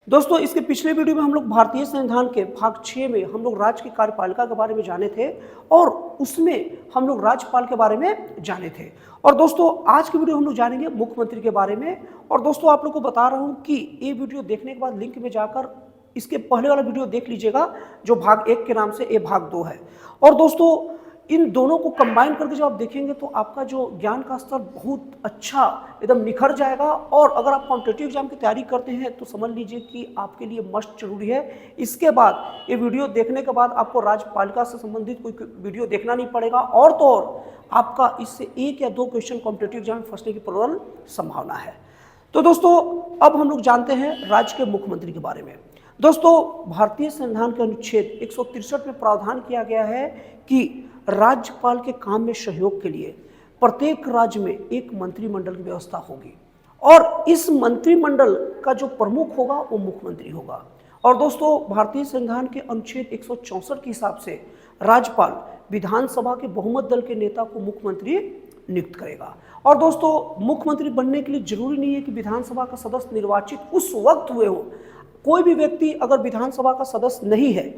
दोस्तों इसके पिछले वीडियो में हम लोग भारतीय संविधान के भाग 6 में हम लोग राज्य की कार्यपालिका के बारे में जाने थे और उसमें हम लोग राज्यपाल के बारे में जाने थे। और दोस्तों आज की वीडियो हम लोग जानेंगे मुख्यमंत्री के बारे में। और दोस्तों आप लोग को बता रहा हूं कि ये वीडियो देखने के बाद लिंक में जाकर इसके पहले वाला वीडियो देख लीजिएगा जो भाग 1 के नाम से ये भाग 2 है। और दोस्तों इन दोनों को कंबाइन करके जब आप देखेंगे तो आपका जो ज्ञान का स्तर बहुत अच्छा एकदम निखर जाएगा। और अगर आप कॉम्पिटिटिव एग्जाम की तैयारी करते हैं तो समझ लीजिए कि आपके लिए मस्ट जरूरी है। इसके बाद ये वीडियो देखने के बाद आपको राज्यपालिका से संबंधित कोई वीडियो देखना नहीं पड़ेगा और तो और आपका इससे 1 या 2 क्वेश्चन कॉम्पिटिटिव एग्जाम में फंसने की प्रबल संभावना है। तो दोस्तों अब हम लोग जानते हैं राज्य के मुख्यमंत्री के बारे में। दोस्तों भारतीय संविधान के अनुच्छेद 163 में प्रावधान किया गया है कि राज्यपाल के काम में सहयोग के लिए प्रत्येक राज्य में एक मंत्रिमंडल की व्यवस्था होगी और इस मंत्रिमंडल का जो प्रमुख होगा वो मुख्यमंत्री होगा। और दोस्तों भारतीय संविधान के अनुच्छेद 164 के हिसाब से राज्यपाल विधानसभा के बहुमत दल के नेता को मुख्यमंत्री नियुक्त करेगा। और दोस्तों मुख्यमंत्री बनने के लिए जरूरी नहीं है कि विधानसभा का सदस्य निर्वाचित उस वक्त हुए हो। कोई भी व्यक्ति अगर विधानसभा का सदस्य नहीं है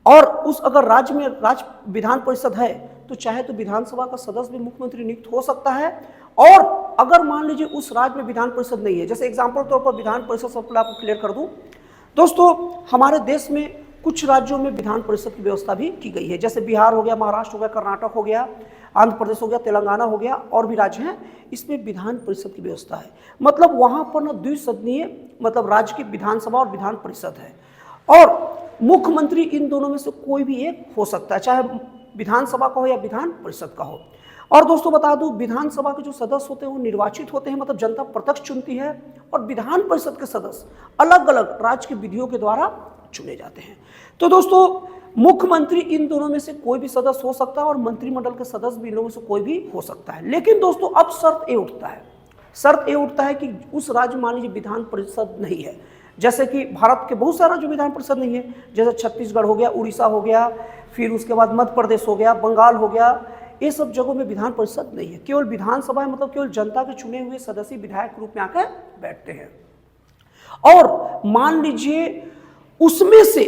और उस अगर राज्य में राज्य विधान परिषद है तो चाहे तो विधानसभा का सदस्य भी मुख्यमंत्री नियुक्त हो सकता है। और अगर मान लीजिए उस राज्य में विधान परिषद नहीं है, जैसे एग्जांपल तौर पर विधान परिषद सब आपको क्लियर कर दूं दोस्तों, हमारे देश में कुछ राज्यों में विधान परिषद की व्यवस्था भी की गई है, जैसे बिहार हो गया, महाराष्ट्र हो गया, कर्नाटक हो गया, आंध्र प्रदेश हो गया, तेलंगाना हो गया और भी राज्य हैं, इसमें विधान परिषद की व्यवस्था है। मतलब वहाँ पर ना द्विसदनीय मतलब राज्य की विधानसभा और विधान परिषद है और मुख्यमंत्री इन दोनों में से कोई भी एक हो सकता है, चाहे विधानसभा का हो या विधान परिषद का हो। और दोस्तों बता दूं विधानसभा के जो सदस्य होते हैं वो निर्वाचित होते हैं, मतलब जनता प्रत्यक्ष चुनती है, और विधान परिषद के सदस्य अलग अलग राज्य की विधियों के द्वारा चुने जाते हैं। तो दोस्तों मुख्यमंत्री इन दोनों में से कोई भी सदस्य हो सकता है और मंत्रिमंडल के सदस्य भी इन लोगों में से कोई भी हो सकता है। लेकिन दोस्तों अब शर्त ये उठता है कि उस राज्य मान लीजिए विधान परिषद नहीं है, जैसे कि भारत के बहुत सारा जो विधान परिषद नहीं है, जैसे छत्तीसगढ़ हो गया, उड़ीसा हो गया, फिर उसके बाद मध्य प्रदेश हो गया, बंगाल हो गया, ये सब जगहों में विधान परिषद नहीं है, केवल विधानसभा है, मतलब केवल जनता के चुने हुए सदस्य विधायक के रूप में आकर बैठते हैं। और मान लीजिए उसमें से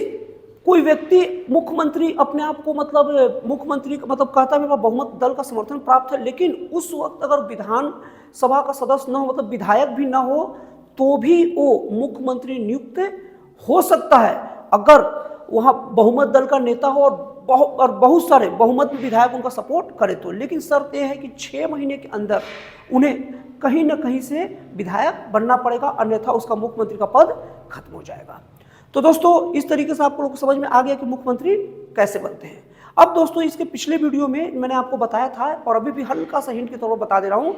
कोई व्यक्ति मुख्यमंत्री अपने आप को मतलब मुख्यमंत्री मतलब कहता है मेरा बहुमत दल का समर्थन प्राप्त है, लेकिन उस वक्त अगर विधानसभा का सदस्य न हो मतलब विधायक भी ना हो तो भी वो मुख्यमंत्री नियुक्त हो सकता है अगर वहाँ बहुमत दल का नेता हो और बहुत सारे बहुमत में विधायक उनका सपोर्ट करे तो। लेकिन शर्त यह है कि 6 महीने के अंदर उन्हें कहीं ना कहीं से विधायक बनना पड़ेगा, अन्यथा उसका मुख्यमंत्री का पद खत्म हो जाएगा। तो दोस्तों इस तरीके से आप लोगों को समझ में आ गया कि मुख्यमंत्री कैसे बनते हैं। अब दोस्तों इसके पिछले वीडियो में मैंने आपको बताया था और अभी भी हल्का सा हिंट के तौर पर बता दे रहा हूँ,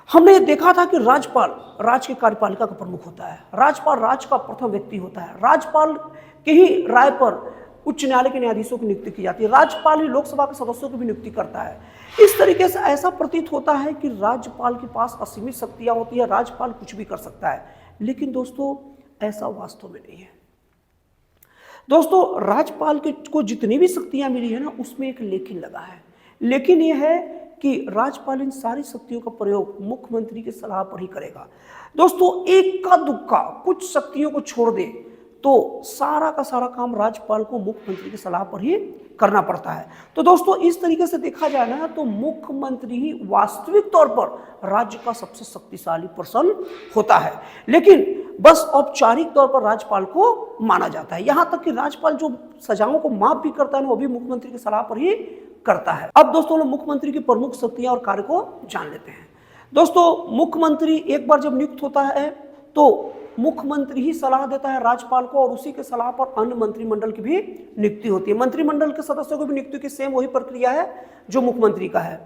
हमने देखा था कि राज्यपाल राज्य की कार्यपालिका का प्रमुख होता है, राज्यपाल राज्य का प्रथम व्यक्ति होता है, राज्यपाल के ही राय पर उच्च न्यायालय के न्यायाधीशों की नियुक्ति की जाती है, राज्यपाल ही लोकसभा के सदस्यों की भी नियुक्ति करता है। इस तरीके से ऐसा प्रतीत होता है कि राज्यपाल के पास असीमित शक्तियां होती है, राज्यपाल कुछ भी कर सकता है। लेकिन दोस्तों ऐसा वास्तव में नहीं है। दोस्तों राज्यपाल को जितनी भी शक्तियां मिली है ना उसमें एक लेकिन लगा है, लेकिन यह है कि राज्यपाल इन सारी शक्तियों का प्रयोग मुख्यमंत्री की सलाह पर ही करेगा। दोस्तों एक का दुक्का कुछ शक्तियों को छोड़ दे तो सारा का सारा काम राज्यपाल को मुख्यमंत्री की सलाह पर ही करना पड़ता है। तो दोस्तों इस तरीके से देखा जाए ना तो मुख्यमंत्री ही वास्तविक तौर पर राज्य का सबसे शक्तिशाली पर्सन होता है, लेकिन बस औपचारिक तौर पर राज्यपाल को माना जाता है। यहां तक कि राज्यपाल जो सजाओं को माफ भी करता है वो भी मुख्यमंत्री की सलाह पर ही करता है। अब दोस्तों लोग मुख्यमंत्री की प्रमुख शक्तियां और कार्य को जान लेते हैं। दोस्तों मुख्यमंत्री एक बार जब नियुक्त होता है तो मुख्यमंत्री ही सलाह देता है राज्यपाल को और उसी के सलाह पर अन्य मंत्रिमंडल की भी नियुक्ति होती है। मंत्रिमंडल के सदस्यों को भी नियुक्ति की सेम वही प्रक्रिया है जो मुख्यमंत्री का है।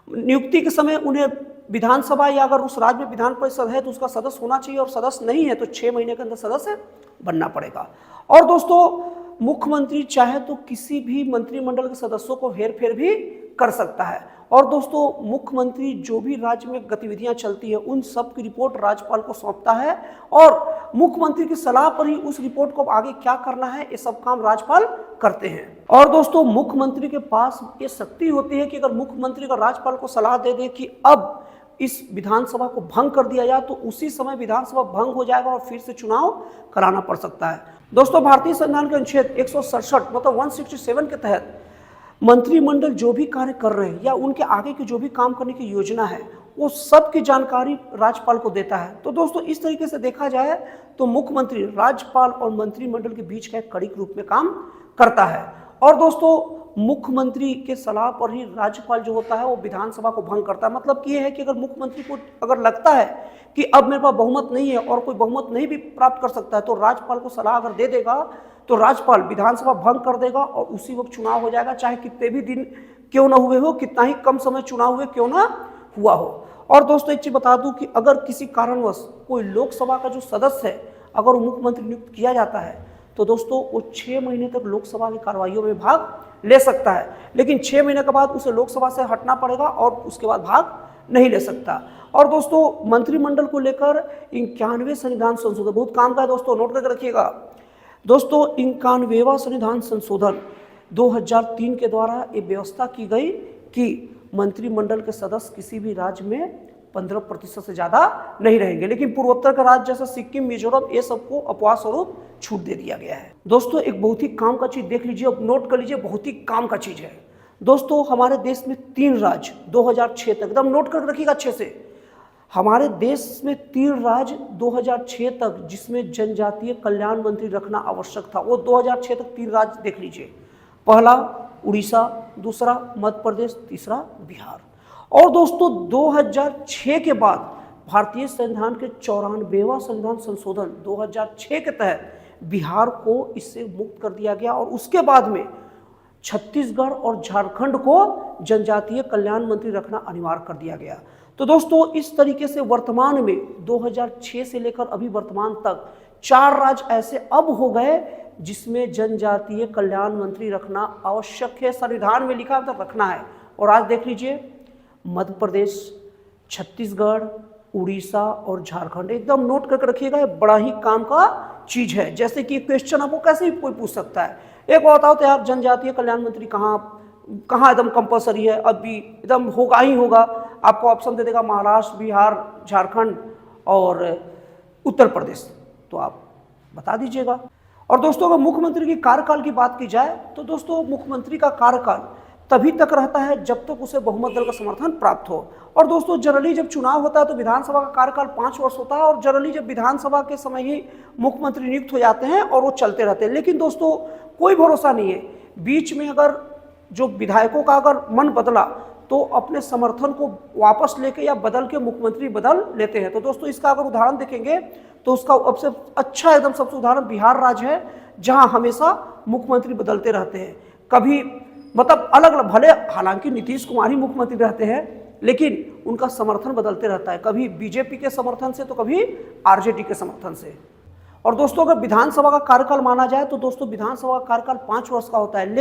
नियुक्ति के समय उन्हें विधानसभा या अगर उस राज्य में विधान परिषद है तो उसका सदस्य होना चाहिए और सदस्य नहीं है तो 6 महीने के अंदर सदस्य बनना पड़ेगा। और दोस्तों मुख्यमंत्री चाहे तो किसी भी मंत्रिमंडल के सदस्यों को हेरफेर भी कर सकता है। और दोस्तों मुख्यमंत्री जो भी राज्य में गतिविधियां चलती है उन सब की रिपोर्ट राज्यपाल को सौंपता है और मुख्यमंत्री की सलाह पर ही उस रिपोर्ट को आगे क्या करना है ये सब काम राज्यपाल करते हैं। और दोस्तों मुख्यमंत्री के पास ये शक्ति होती है कि अगर मुख्यमंत्री का राज्यपाल को सलाह दे दे कि अब इस विधानसभा को भंग कर दिया जाए तो उसी समय विधानसभा भंग हो जाएगा और फिर से चुनाव कराना पड़ सकता है। दोस्तों, भारतीय संविधान के अनुच्छेद 167 मतलब 167 के तहत मंत्रिमंडल जो भी कार्य कर रहे हैं या उनके आगे की जो भी काम करने की योजना है वो सब की जानकारी राज्यपाल को देता है। तो दोस्तों, इस तरीके से देखा जाए तो मुख्यमंत्री राज्यपाल और मंत्रिमंडल के बीच का एक कड़ी के रूप में काम करता है। और दोस्तों, मुख्यमंत्री के सलाह पर ही राज्यपाल जो होता है वो विधानसभा को भंग करता है। मतलब कि ये है कि अगर मुख्यमंत्री को अगर लगता है कि अब मेरे पास बहुमत नहीं है और कोई बहुमत नहीं भी प्राप्त कर सकता है तो राज्यपाल को सलाह अगर दे देगा तो राज्यपाल विधानसभा भंग कर देगा और उसी वक्त चुनाव हो जाएगा, चाहे कितने भी दिन क्यों ना हुए हो, कितना ही कम समय चुनाव हुए क्यों ना हुआ हो। और दोस्तों, एक चीज बता दूं कि अगर किसी कारणवश कोई लोकसभा का जो सदस्य है अगर वो मुख्यमंत्री नियुक्त किया जाता है तो दोस्तों वो 6 महीने तक लोकसभा की कार्रवाइयों में भाग ले सकता है, लेकिन 6 महीने के बाद उसे लोकसभा से हटना पड़ेगा और उसके बाद भाग नहीं ले सकता। और दोस्तों, मंत्रिमंडल को लेकर 91वें संविधान संशोधन बहुत काम का है दोस्तों, नोट करके रखिएगा। दोस्तों, 91वां संविधान संशोधन 2003 के द्वारा ये व्यवस्था की गई कि मंत्रिमंडल के सदस्य किसी भी राज्य में 15% से ज़्यादा नहीं रहेंगे, लेकिन पूर्वोत्तर का राज्य जैसे सिक्किम, मिजोरम, ये सबको अपवाद स्वरूप छूट दे दिया गया है। दोस्तों, एक बहुत ही काम का चीज़ देख लीजिए, अब नोट कर लीजिए, बहुत ही काम का चीज़ है। दोस्तों, हमारे देश में 3 राज्य 2006 तक, एकदम नोट कर रखिएगा अच्छे से, हमारे देश में 3 राज्य 2006 तक जिसमें जनजातीय कल्याण मंत्री रखना आवश्यक था, वो 2006 तक 3 राज्य देख लीजिए। पहला उड़ीसा, दूसरा मध्य प्रदेश, तीसरा बिहार। और दोस्तों, 2006 के बाद भारतीय संविधान के 94वां संविधान संशोधन 2006 के तहत बिहार को इससे मुक्त कर दिया गया और उसके बाद में छत्तीसगढ़ और झारखंड को जनजातीय कल्याण मंत्री रखना अनिवार्य कर दिया गया। तो दोस्तों, इस तरीके से वर्तमान में 2006 से लेकर अभी वर्तमान तक 4 राज्य ऐसे अब हो गए जिसमें जनजातीय कल्याण मंत्री रखना आवश्यक है, संविधान में लिखा है रखना है। और आज देख लीजिए, मध्य प्रदेश, छत्तीसगढ़, उड़ीसा और झारखंड, एकदम नोट करके रखिएगा, ये बड़ा ही काम का चीज है। जैसे कि क्वेश्चन आपको कैसे भी कोई पूछ सकता है, एक बताओ तो यार जनजातीय कल्याण मंत्री कहाँ एकदम कंपलसरी है, अभी एकदम होगा ही होगा। आपको ऑप्शन दे देगा महाराष्ट्र, बिहार, झारखंड और उत्तर प्रदेश, तो आप बता दीजिएगा। और दोस्तों, अगर मुख्यमंत्री की कार्यकाल की बात की जाए तो दोस्तों मुख्यमंत्री का कार्यकाल तभी तक रहता है जब तक उसे बहुमत दल का समर्थन प्राप्त हो। और दोस्तों, जनरली जब चुनाव होता है तो विधानसभा का कार्यकाल 5 वर्ष होता है और जनरली जब विधानसभा के समय ही मुख्यमंत्री नियुक्त हो जाते हैं और वो चलते रहते हैं। लेकिन दोस्तों, कोई भरोसा नहीं है, बीच में अगर जो विधायकों का अगर मन बदला तो अपने समर्थन को वापस लेके या बदल के मुख्यमंत्री बदल लेते हैं। तो दोस्तों, इसका अगर उदाहरण देखेंगे तो उसका सबसे अच्छा एकदम सबसे उदाहरण बिहार राज्य है, जहां हमेशा मुख्यमंत्री बदलते रहते हैं। कभी मतलब अलग अलग, भले हालांकि नीतीश कुमार ही मुख्यमंत्री रहते हैं लेकिन उनका समर्थन बदलते रहता है, कभी बीजेपी के समर्थन से तो कभी आरजेडी के समर्थन से। और दोस्तों, अगर विधानसभा का कार्यकाल माना जाए तो दोस्तों विधानसभा का कार्यकाल 5 वर्ष का होता है,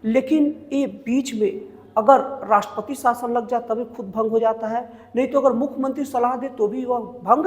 लेकिन ये बीच में अगर राष्ट्रपति शासन लग जाए तभी खुद भंग हो जाता है, नहीं तो अगर मुख्यमंत्री सलाह दे तो भी वह भंग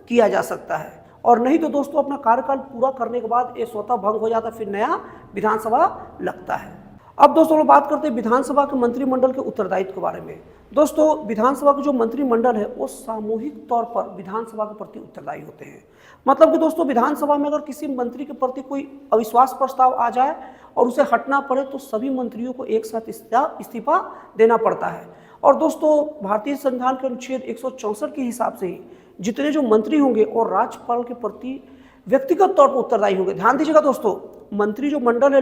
किया जा सकता है। और नहीं तो दोस्तों, अपना कार्यकाल पूरा करने के बाद ये स्वतः भंग हो जाता है, फिर नया विधानसभा लगता है। अब दोस्तों, लोग बात करते हैं विधानसभा के मंत्रिमंडल के उत्तरदायित्व के बारे में। दोस्तों, विधानसभा के जो मंत्रिमंडल है वो सामूहिक तौर पर विधानसभा के प्रति उत्तरदायी होते हैं। मतलब कि दोस्तों, विधानसभा में अगर किसी मंत्री के प्रति कोई अविश्वास प्रस्ताव आ जाए और उसे हटना पड़े तो सभी मंत्रियों को एक साथ इस्तीफा देना पड़ता है। और दोस्तों, भारतीय संविधान के अनुच्छेद 164 के हिसाब से ही जितने जो मंत्री होंगे और राज्यपाल के प्रति व्यक्तिगत तौर पर उत्तरदायी होंगे। ध्यान दीजिएगा दोस्तों, मंत्री जो मंडल है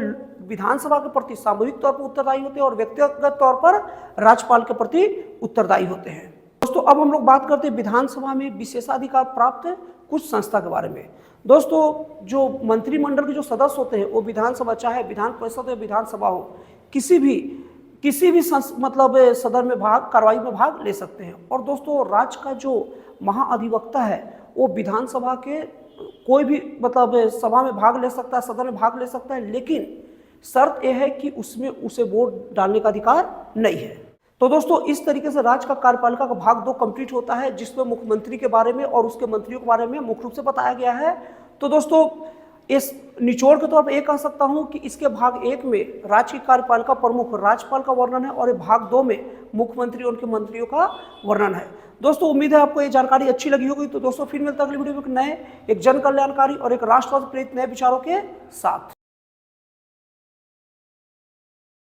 विधानसभा के प्रति सामूहिक तौर पर उत्तरदायी होते हैं और व्यक्तिगत तौर पर राज्यपाल के प्रति उत्तरदायी होते हैं। दोस्तों, अब हम लोग बात करते हैं विधानसभा में विशेषाधिकार प्राप्त कुछ संस्था के बारे में। दोस्तों, जो मंत्रिमंडल के जो सदस्य होते हैं वो विधानसभा, चाहे विधान परिषद या विधानसभा हो, किसी भी मतलब सदन में कार्रवाई में भाग ले सकते हैं। और दोस्तों, राज्य का जो महाअधिवक्ता है वो विधानसभा के कोई भी मतलब सभा में भाग ले सकता है, सदन में भाग ले सकता है, लेकिन शर्त यह है कि उसमें उसे वोट डालने का अधिकार नहीं है। तो दोस्तों, इस तरीके से राज्य का कार्यपालिका का भाग 2 कंप्लीट होता है, जिसमें मुख्यमंत्री के बारे में और उसके मंत्रियों के बारे में मुख्य रूप से बताया गया है। तो दोस्तों, इस निचोड़ के तौर पर यह कह सकता हूं कि इसके भाग 1 में राज्य की कार्यपालिका प्रमुख राज्यपाल का वर्णन है और भाग 2 में मुख्यमंत्री और उनके मंत्रियों का वर्णन है। दोस्तों उम्मीद है आपको ये जानकारी अच्छी लगी होगी। तो दोस्तों फिर मिलता है अगली वीडियो में एक नए, एक जन कल्याणकारी और एक राष्ट्रवाद प्रेरित नए विचारों के साथ।